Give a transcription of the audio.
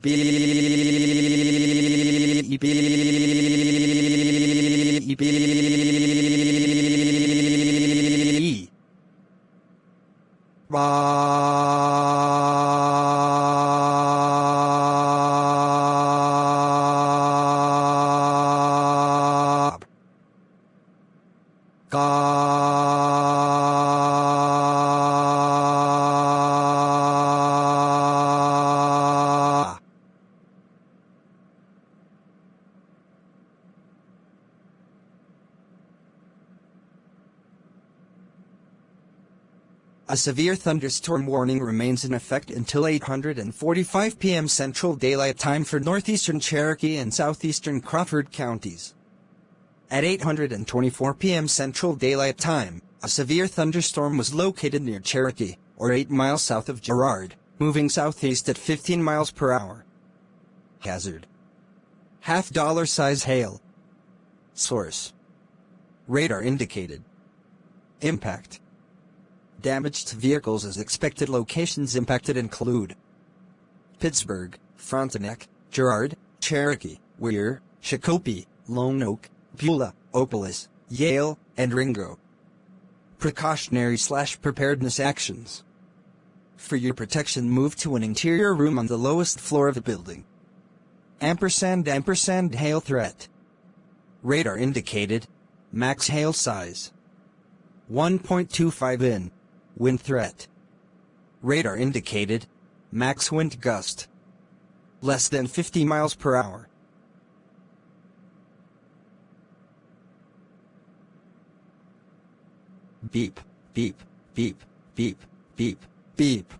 Beep. Bob. Ga. A severe thunderstorm warning remains in effect until 8:45 p.m. Central Daylight Time for northeastern Cherokee and southeastern Crawford counties. At 8:24 p.m. Central Daylight Time, a severe thunderstorm was located near Cherokee, or 8 miles south of Girard, moving southeast at 15 miles per hour. Hazard: $half size hail. Source: radar indicated. Impact: damage to vehicles as expected. Locations impacted include Pittsburgh, Frontenac, Girard, Cherokee, Weir, Shakopee, Lone Oak, Beulah, Opolis, Yale, and Ringo. Precautionary/preparedness actions: for your protection, move to an interior room on the lowest floor of the building. & hail threat. Radar indicated. Max hail size 1.25 in. Wind threat. Radar indicated. Max wind gust less than 50 miles per hour. Beep, beep, beep, beep, beep, beep.